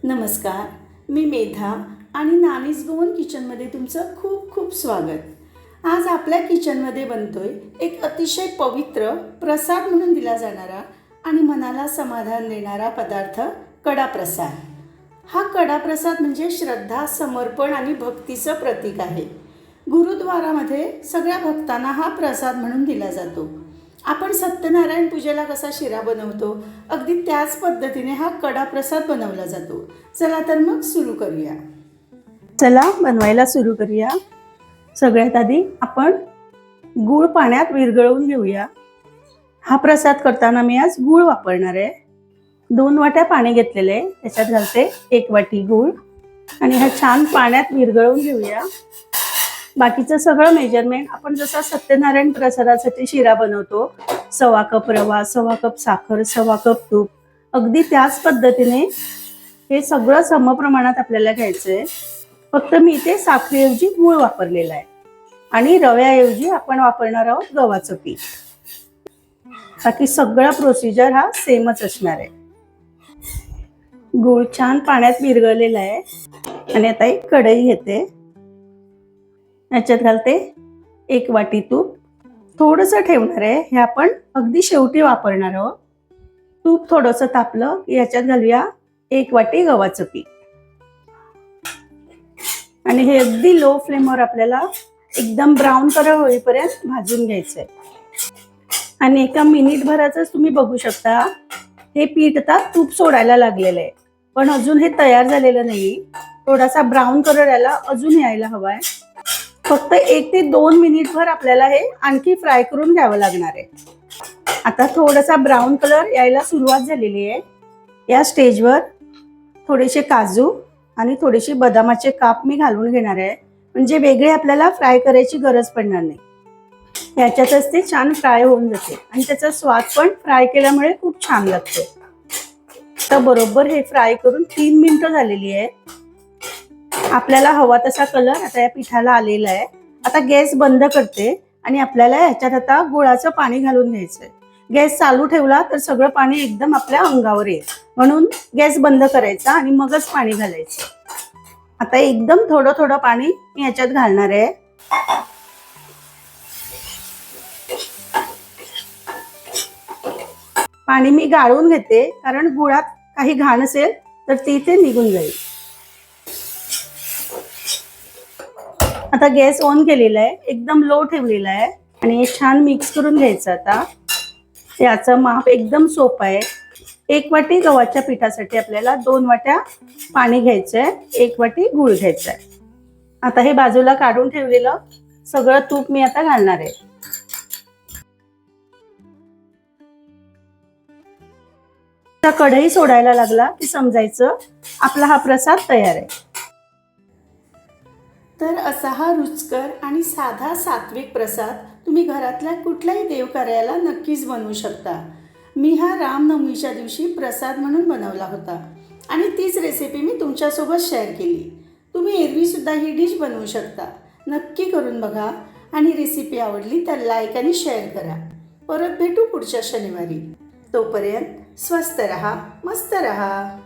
नमस्कार, मी मेधा आणि nannies Goan किचनमध्ये तुमचं खूप खूप स्वागत। आज आपल्या किचनमध्ये बनतोय एक अतिशय पवित्र प्रसाद म्हणून दिला जाणारा आणि मनाला समाधान देणारा पदार्थ कडा प्रसाद। हा कडा प्रसाद म्हणजे श्रद्धा, समर्पण आणि भक्तीचं प्रतीक आहे। गुरुद्वारामध्ये सगळ्या भक्तांना हा प्रसाद म्हणून दिला जातो। आपण सत्यनारायण पूजेला कसा शिरा बनवतो, अगदी त्याच पद्धतीने हा कडा प्रसाद बनवला जातो। चला तर मग सुरू करूया। चला बनवायला सुरू करूया। सगळ्यात आधी आपण गूळ पाण्यात विरघळवून घेऊया। हा प्रसाद करताना मी आज गूळ वापरणार आहे। 2 वाट्या पाणी घेतलेले, त्याच्यात घालते 1 वाटी गूळ आणि हा छान पाण्यात विरघळवून घेऊया। बाकीचं सगळं मेजरमेंट आपण जसा सत्यनारायण प्रसादासाठी शिरा बनवतो, 1/2 कप रवा, 1/2 कप साखर, 1/2 कप तूप, अगदी त्याच पद्धतीने हे सगळं समप्रमाणात आपल्याला घ्यायचंय। फक्त मी इथे साखरेऐवजी गूळ वापरलेला आहे आणि रव्याऐवजी आपण वापरणार आहोत गव्हाचं पीठ। बाकी सगळा प्रोसिजर हा सेमच असणार आहे। गूळ छान पाण्यात विरघळलेला आहे आणि आता एक कढई घेते, याच्यात घालते 1 वाटी तूप। थोडंसं ठेवणार आहे, हे आपण अगदी शेवटी वापरणार आहोत। तूप थोडंसं तापलं की याच्यात घालूया 1 वाटी गव्हाचं पीठ आणि हे अगदी लो फ्लेमवर आपल्याला एकदम ब्राऊन कलर होईपर्यंत भाजून घ्यायचंय। आणि एका मिनिटभरातच तुम्ही बघू शकता हे पीठ आता तूप सोडायला लागलेलं आहे, पण अजून हे तयार झालेलं नाही। थोडासा ब्राऊन कलर याला अजून यायला हवाय। फक्त 1 ते 2 मिनिटभर आपल्याला हे आणखी फ्राय करून घ्यावं लागणार आहे। आता थोडासा ब्राऊन कलर यायला सुरुवात झालेली आहे। या स्टेजवर थोडेसे काजू आणि थोडेसे बदामाचे काप मी घालून घेणार आहे, म्हणजे वेगळे आपल्याला फ्राय करायची गरज पडणार नाही। याच्यातच ते छान फ्राय होऊन जाते आणि त्याचा स्वाद पण फ्राय केल्यामुळे खूप छान लागतो। तर बरोबर हे फ्राय करून 3 मिनिटं झालेली आहे। आपल्याला हवा तसा कलर आता या पिठाला आलेला आहे। आता गॅस बंद करते आणि आपल्याला ह्याच्यात आता गुळाचं पाणी घालून घ्यायचंय। गॅस चालू ठेवला तर सगळं पाणी एकदम आपल्या अंगावर येईल, म्हणून गॅस बंद करायचा आणि मगच पाणी घालायचं। आता एकदम थोडं थोडं पाणी मी ह्याच्यात घालणार आहे। पाणी मी गाळून घेते, कारण गुळात काही घाण असेल तर ती इथे निघून जाईल। आता गॅस ऑन केलेला आहे, एकदम लो ठेवलेला आहे आणि हे छान मिक्स करून घ्यायचं। आता याचं माप एकदम सोपं आहे। 1 वाटी गव्हाच्या पिठासाठी आपल्याला 2 वाट्या पाणी घ्यायचंय, 1 वाटी गूळ घ्यायचंय। आता हे बाजूला काढून ठेवलेलं सगळं तूप मी आता घालणार आहे। कढई सोडायला लागला की समजायचं आपला हा प्रसाद तयार आहे। तर असा हा रुचकर आणि साधा सात्विक प्रसाद तुम्ही घरातल्या कुठल्याही देवकार्याला नक्कीच बनवू शकता। मी हा रामनवमीच्या दिवशी प्रसाद म्हणून बनवला होता आणि तीच रेसिपी मी तुमच्यासोबत शेअर केली। तुम्ही एरवी सुद्धा ही डिश बनवू शकता। नक्की करून बघा आणि रेसिपी आवडली तर लाईक आणि शेअर करा। परत भेटू पुढच्या शनिवारी। तोपर्यंत स्वस्त रहा, मस्त रहा।